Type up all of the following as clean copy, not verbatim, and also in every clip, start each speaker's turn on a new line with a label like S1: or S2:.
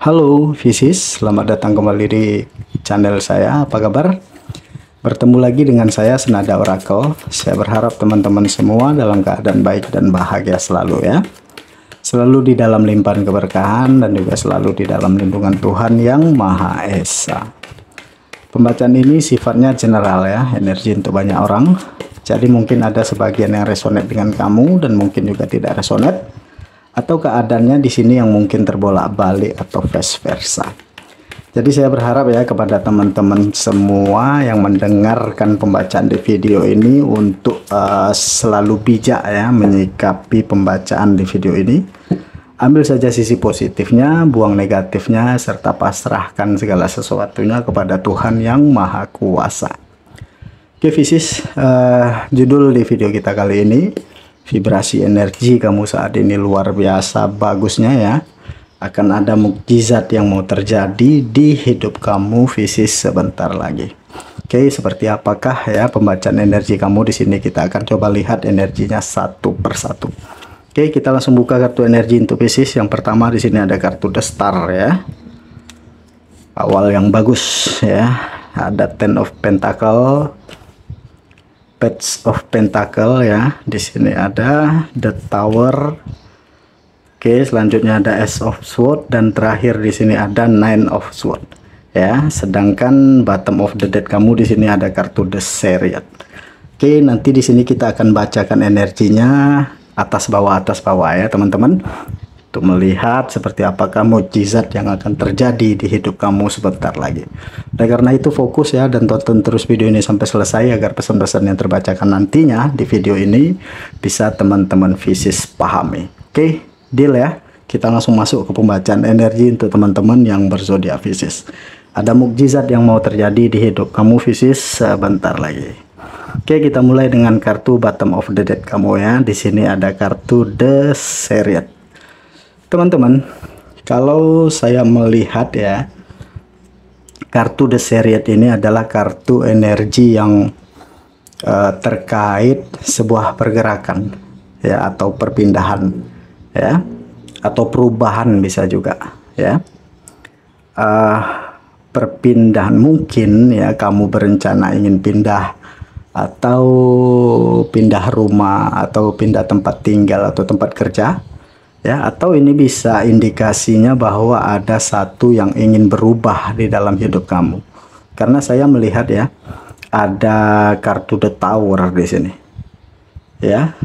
S1: Halo Visis, selamat datang kembali di channel saya. Apa kabar? Bertemu lagi dengan saya Senada Oracle. Saya berharap teman-teman semua dalam keadaan baik dan bahagia selalu ya. Selalu di dalam limpahan keberkahan dan juga selalu di dalam lindungan Tuhan yang Maha Esa. Pembacaan ini sifatnya general ya, energi untuk banyak orang. Jadi mungkin ada sebagian yang resonate dengan kamu dan mungkin juga tidak resonate. Atau keadaannya di sini yang mungkin terbolak-balik atau vice versa. Jadi saya berharap ya kepada teman-teman semua yang mendengarkan pembacaan di video ini untuk selalu bijak ya menyikapi pembacaan di video ini. Ambil saja sisi positifnya, buang negatifnya, serta pasrahkan segala sesuatunya kepada Tuhan yang Maha Kuasa. Oke Visis, judul di video kita kali ini, vibrasi energi kamu saat ini luar biasa bagusnya ya. Akan ada mukjizat yang mau terjadi di hidup kamu Visis sebentar lagi. Oke, seperti apakah ya pembacaan energi kamu di sini? Kita akan coba lihat energinya satu persatu. Oke, kita langsung buka kartu energi untuk Visis. Yang pertama di sini ada kartu The Star ya. Awal yang bagus ya. Ada Ten of Pentacle, Page of Pentacle ya. Di sini ada The Tower. Oke, selanjutnya ada Ace of Sword dan terakhir di sini ada Nine of Sword ya. Sedangkan bottom of the deck kamu di sini ada kartu The Chariot. Oke, nanti di sini kita akan bacakan energinya atas bawah ya teman-teman, untuk melihat seperti apakah mukjizat yang akan terjadi di hidup kamu sebentar lagi. Oleh karena itu fokus ya dan tonton terus video ini sampai selesai agar pesan-pesan yang terbacakan nantinya di video ini bisa teman-teman Visis pahami. Oke, deal ya. Kita langsung masuk ke pembacaan energi untuk teman-teman yang berzodiak Visis. Ada mukjizat yang mau terjadi di hidup kamu Visis sebentar lagi. Oke, kita mulai dengan kartu bottom of the deck kamu ya. Di sini ada kartu The Chariot. Teman-teman, kalau saya melihat ya, kartu The Chariot ini adalah kartu energi yang terkait sebuah pergerakan ya, atau perpindahan ya, atau perubahan bisa juga ya. Perpindahan mungkin ya, kamu berencana ingin pindah atau pindah rumah atau pindah tempat tinggal atau tempat kerja ya, atau ini bisa indikasinya bahwa ada satu yang ingin berubah di dalam hidup kamu. Karena saya melihat ya, ada kartu The Tower di sini ya.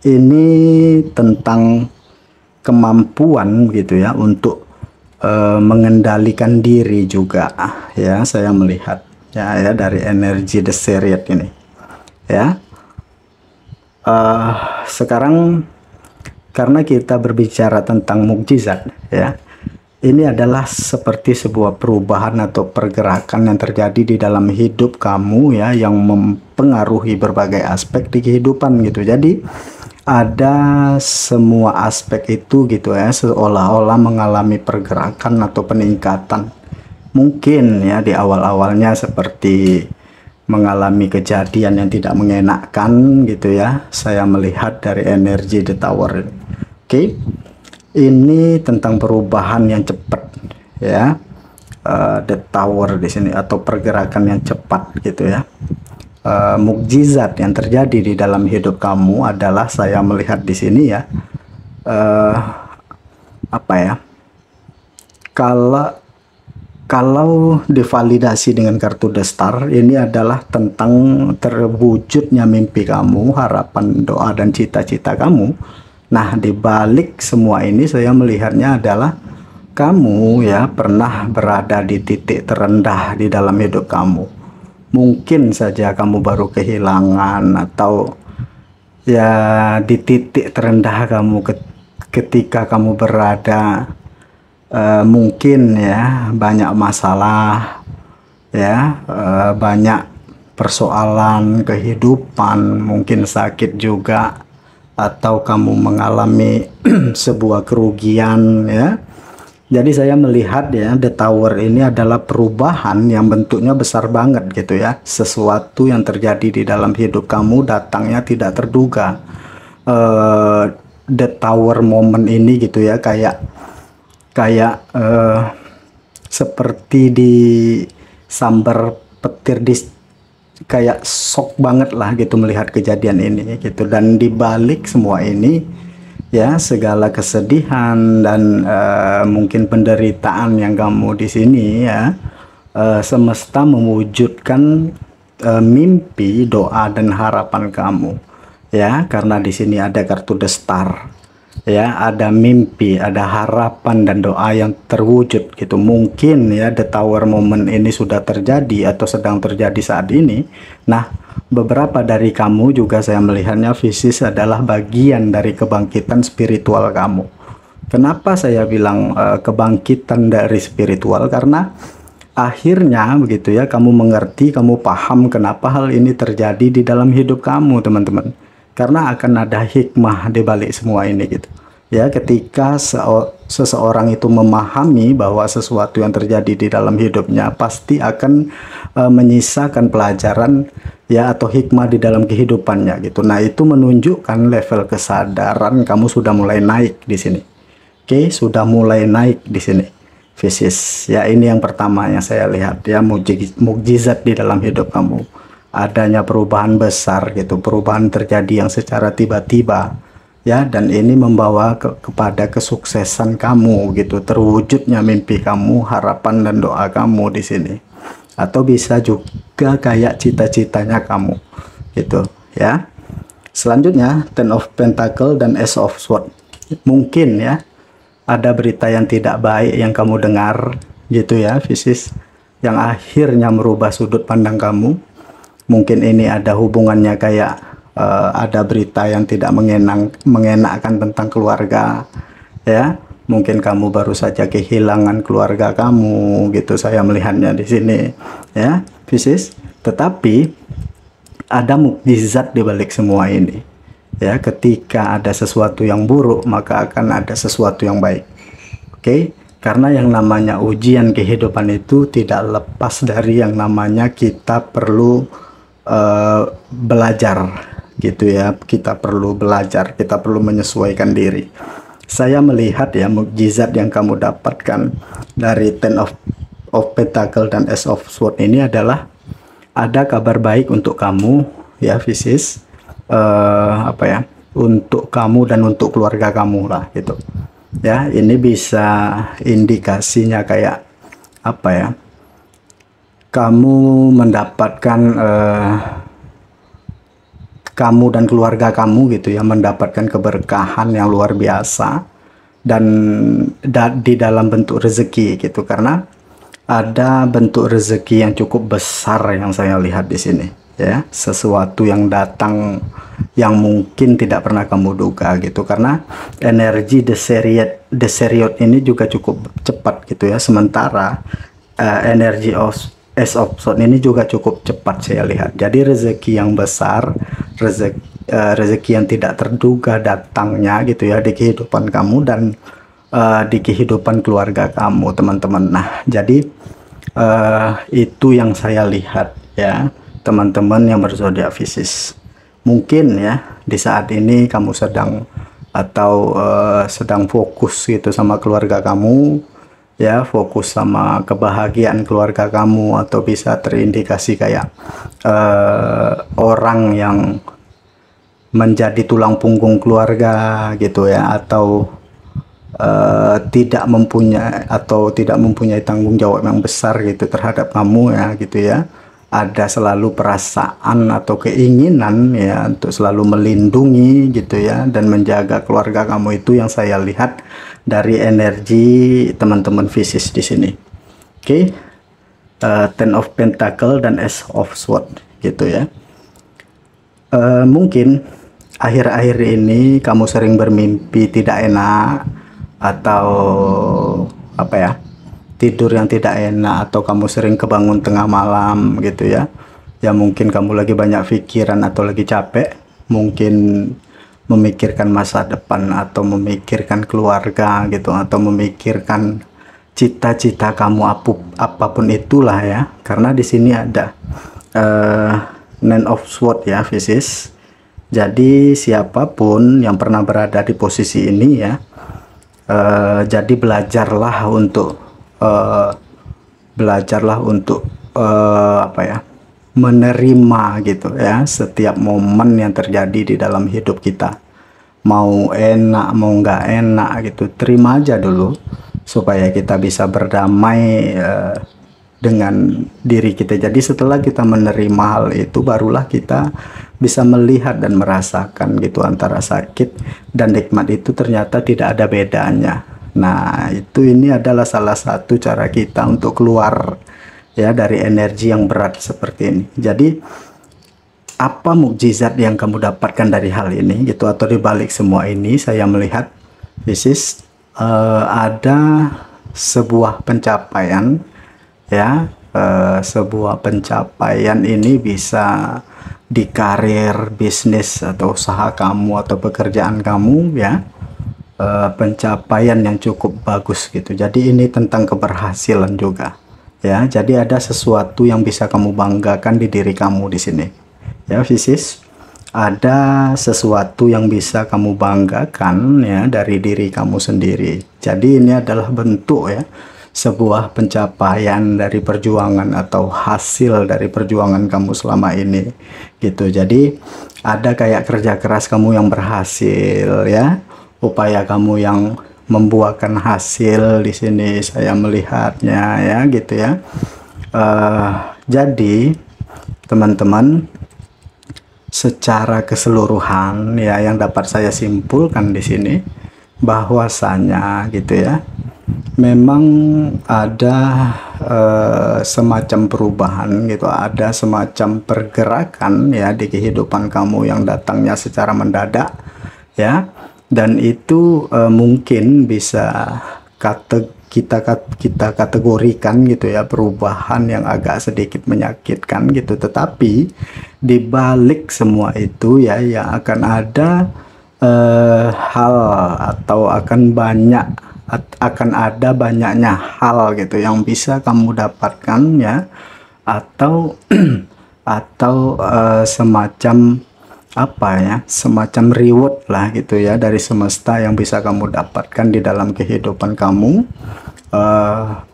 S1: Ini tentang kemampuan gitu ya untuk mengendalikan diri juga ya, saya melihat ya dari energi The Chariot ini ya. Sekarang karena kita berbicara tentang mukjizat ya, ini adalah seperti sebuah perubahan atau pergerakan yang terjadi di dalam hidup kamu ya, yang mempengaruhi berbagai aspek di kehidupan gitu. Jadi ada semua aspek itu gitu ya, seolah-olah mengalami pergerakan atau peningkatan. Mungkin ya di awal-awalnya seperti mengalami kejadian yang tidak mengenakan gitu ya, saya melihat dari energi The Tower. Oke, ini tentang perubahan yang cepat ya. The Tower di sini atau pergerakan yang cepat gitu ya. Mukjizat yang terjadi di dalam hidup kamu adalah, saya melihat di sini ya, apa ya, kalau divalidasi dengan kartu The Star, ini adalah tentang terwujudnya mimpi kamu, harapan, doa, dan cita-cita kamu. Nah, di balik semua ini saya melihatnya adalah kamu ya pernah berada di titik terendah di dalam hidup kamu. Mungkin saja kamu baru kehilangan atau ya di titik terendah kamu ketika kamu berada. Mungkin ya banyak masalah ya, banyak persoalan kehidupan, mungkin sakit juga, atau kamu mengalami sebuah kerugian ya. Jadi saya melihat ya, The Tower ini adalah perubahan yang bentuknya besar banget gitu ya. Sesuatu yang terjadi di dalam hidup kamu datangnya tidak terduga. The Tower moment ini gitu ya, kayak kayak seperti di sambar petir, di kayak shock banget lah gitu melihat kejadian ini gitu. Dan dibalik semua ini ya, segala kesedihan dan mungkin penderitaan yang kamu di sini ya, semesta mewujudkan mimpi, doa dan harapan kamu ya, karena di sini ada kartu The Star ya, ada mimpi, ada harapan dan doa yang terwujud gitu. Mungkin ya the tower moment ini sudah terjadi atau sedang terjadi saat ini. Nah, beberapa dari kamu juga saya melihatnya Pisces adalah bagian dari kebangkitan spiritual kamu. Kenapa saya bilang kebangkitan dari spiritual? Karena akhirnya begitu ya, kamu mengerti, kamu paham kenapa hal ini terjadi di dalam hidup kamu, teman-teman. Karena akan ada hikmah di balik semua ini gitu. Ya, ketika seseorang itu memahami bahwa sesuatu yang terjadi di dalam hidupnya pasti akan menyisakan pelajaran ya, atau hikmah di dalam kehidupannya gitu. Nah, itu menunjukkan level kesadaran kamu sudah mulai naik di sini. Oke, sudah mulai naik di sini, Pisces. Ya, ini yang pertama yang saya lihat ya, mukjizat di dalam hidup kamu. Adanya perubahan besar gitu, perubahan terjadi yang secara tiba-tiba ya, dan ini membawa kepada kesuksesan kamu gitu, terwujudnya mimpi kamu, harapan dan doa kamu di sini. Atau bisa juga kayak cita-citanya kamu gitu ya. Selanjutnya Ten of Pentacle dan Ace of Swords. Mungkin ya ada berita yang tidak baik yang kamu dengar gitu ya, Pisces, yang akhirnya merubah sudut pandang kamu. Mungkin ini ada hubungannya kayak ada berita yang tidak mengenakkan tentang keluarga ya. Mungkin kamu baru saja kehilangan keluarga kamu gitu, saya melihatnya di sini ya, Pisces. Tetapi ada mukjizat di balik semua ini ya. Ketika ada sesuatu yang buruk, maka akan ada sesuatu yang baik. Oke? Karena yang namanya ujian kehidupan itu tidak lepas dari yang namanya kita perlu belajar gitu ya. Kita perlu belajar, kita perlu menyesuaikan diri. Saya melihat ya, mukjizat yang kamu dapatkan dari Ten of Pentacle dan Ace of Swords ini adalah ada kabar baik untuk kamu ya, Pisces. Apa ya, untuk kamu dan untuk keluarga kamu lah gitu ya. Ini bisa indikasinya kayak apa ya, kamu mendapatkan kamu dan keluarga kamu gitu ya, mendapatkan keberkahan yang luar biasa dan di dalam bentuk rezeki gitu. Karena ada bentuk rezeki yang cukup besar yang saya lihat di sini ya, sesuatu yang datang yang mungkin tidak pernah kamu duga gitu. Karena energi the chariot ini juga cukup cepat gitu ya, sementara energi Ace of Swords ini juga cukup cepat saya lihat. Jadi rezeki yang besar, rezeki yang tidak terduga datangnya gitu ya di kehidupan kamu dan di kehidupan keluarga kamu, teman-teman. Nah, jadi itu yang saya lihat ya, teman-teman yang berzodiak Pisces. Mungkin ya di saat ini kamu sedang sedang fokus gitu sama keluarga kamu ya, fokus sama kebahagiaan keluarga kamu, atau bisa terindikasi kayak orang yang menjadi tulang punggung keluarga gitu ya, atau tidak mempunyai tanggung jawab yang besar gitu terhadap kamu ya gitu ya. Ada selalu perasaan atau keinginan ya untuk selalu melindungi gitu ya dan menjaga keluarga kamu. Itu yang saya lihat dari energi teman-teman Pisces di sini. Oke, Ten of Pentacle dan Ace of Swords gitu ya. Mungkin akhir-akhir ini kamu sering bermimpi tidak enak, atau apa ya, tidur yang tidak enak, atau kamu sering kebangun tengah malam gitu ya. Ya mungkin kamu lagi banyak pikiran atau lagi capek, mungkin memikirkan masa depan atau memikirkan keluarga gitu, atau memikirkan cita-cita kamu apapun itulah ya. Karena di sini ada Nine of Swords ya, Pisces. Jadi siapapun yang pernah berada di posisi ini ya, Jadi belajarlah untuk apa ya, menerima gitu ya setiap momen yang terjadi di dalam hidup kita. Mau enak mau nggak enak gitu, terima aja dulu supaya kita bisa berdamai dengan diri kita. Jadi setelah kita menerima hal itu, barulah kita bisa melihat dan merasakan gitu antara sakit dan nikmat itu ternyata tidak ada bedanya. Nah, ini adalah salah satu cara kita untuk keluar ya dari energi yang berat seperti ini. Jadi apa mukjizat yang kamu dapatkan dari hal ini gitu, atau di balik semua ini saya melihat Pisces ada sebuah pencapaian ya, sebuah pencapaian ini bisa di karir, bisnis atau usaha kamu atau pekerjaan kamu ya, pencapaian yang cukup bagus gitu. Jadi ini tentang keberhasilan juga ya. Jadi ada sesuatu yang bisa kamu banggakan di diri kamu di sini ya Pisces. Ada sesuatu yang bisa kamu banggakan ya dari diri kamu sendiri. Jadi ini adalah bentuk ya sebuah pencapaian dari perjuangan atau hasil dari perjuangan kamu selama ini gitu. Jadi ada kayak kerja keras kamu yang berhasil ya, upaya kamu yang membuahkan hasil di sini saya melihatnya ya gitu ya. Jadi teman-teman, secara keseluruhan ya yang dapat saya simpulkan di sini bahwasanya gitu ya, memang ada semacam perubahan gitu, ada semacam pergerakan ya di kehidupan kamu yang datangnya secara mendadak ya, dan itu mungkin bisa kita kategorikan gitu ya, perubahan yang agak sedikit menyakitkan gitu. Tetapi di balik semua itu ya, yang akan ada hal atau akan ada banyaknya hal gitu yang bisa kamu dapatkan ya, atau semacam apa ya, semacam reward lah gitu ya dari semesta yang bisa kamu dapatkan di dalam kehidupan kamu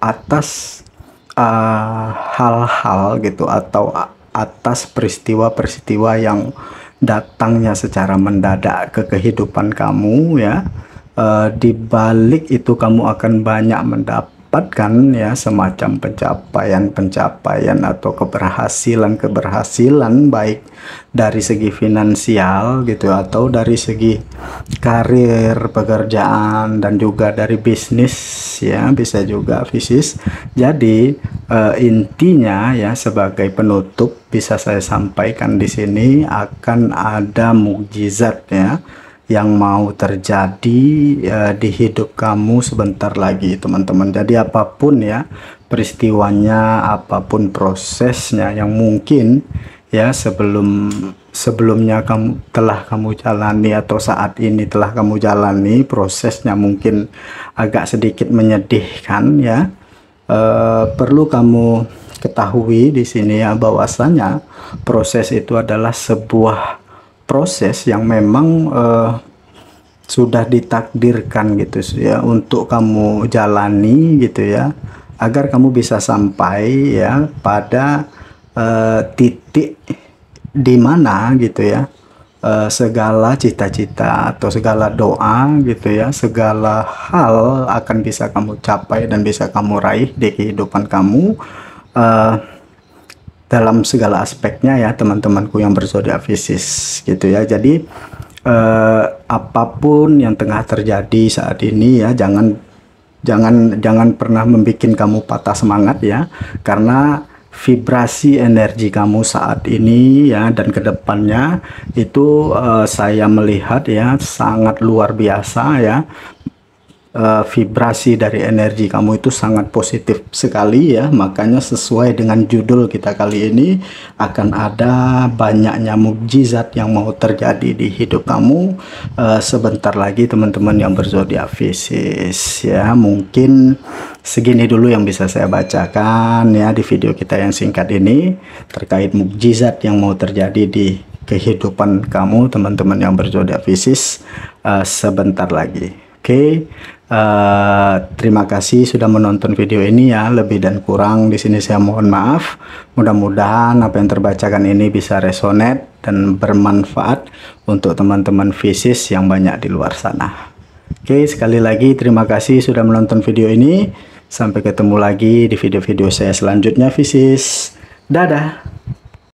S1: atas hal-hal gitu, atau atas peristiwa-peristiwa yang datangnya secara mendadak ke kehidupan kamu ya. Di balik itu kamu akan banyak mendapatkan ya semacam pencapaian atau keberhasilan baik dari segi finansial gitu, atau dari segi karir, pekerjaan, dan juga dari bisnis ya, bisa juga Pisces. Jadi intinya ya, sebagai penutup bisa saya sampaikan di sini akan ada mukjizat ya yang mau terjadi di hidup kamu sebentar lagi teman-teman. Jadi apapun ya peristiwanya, apapun prosesnya yang mungkin ya sebelumnya telah kamu jalani, atau saat ini telah kamu jalani, prosesnya mungkin agak sedikit menyedihkan ya, perlu kamu ketahui di sini ya bahwasanya proses itu adalah sebuah proses yang memang sudah ditakdirkan gitu ya untuk kamu jalani gitu ya, agar kamu bisa sampai ya pada titik di mana gitu ya segala cita-cita atau segala doa gitu ya, segala hal akan bisa kamu capai dan bisa kamu raih di kehidupan kamu dalam segala aspeknya ya teman-temanku yang berzodiak Pisces gitu ya. Jadi apapun yang tengah terjadi saat ini ya, jangan pernah membuat kamu patah semangat ya, karena vibrasi energi kamu saat ini ya dan kedepannya itu saya melihat ya sangat luar biasa ya. Vibrasi dari energi kamu itu sangat positif sekali ya, makanya sesuai dengan judul kita kali ini, akan ada banyaknya mukjizat yang mau terjadi di hidup kamu sebentar lagi teman-teman yang berzodiak Pisces ya. Mungkin segini dulu yang bisa saya bacakan ya di video kita yang singkat ini terkait mukjizat yang mau terjadi di kehidupan kamu teman-teman yang berzodiak Pisces sebentar lagi. Oke. Terima kasih sudah menonton video ini ya. Lebih dan kurang di sini saya mohon maaf. Mudah-mudahan apa yang terbacakan ini bisa resonate dan bermanfaat untuk teman-teman fisis yang banyak di luar sana. Oke, sekali lagi terima kasih sudah menonton video ini. Sampai ketemu lagi di video-video saya selanjutnya fisis. Dadah.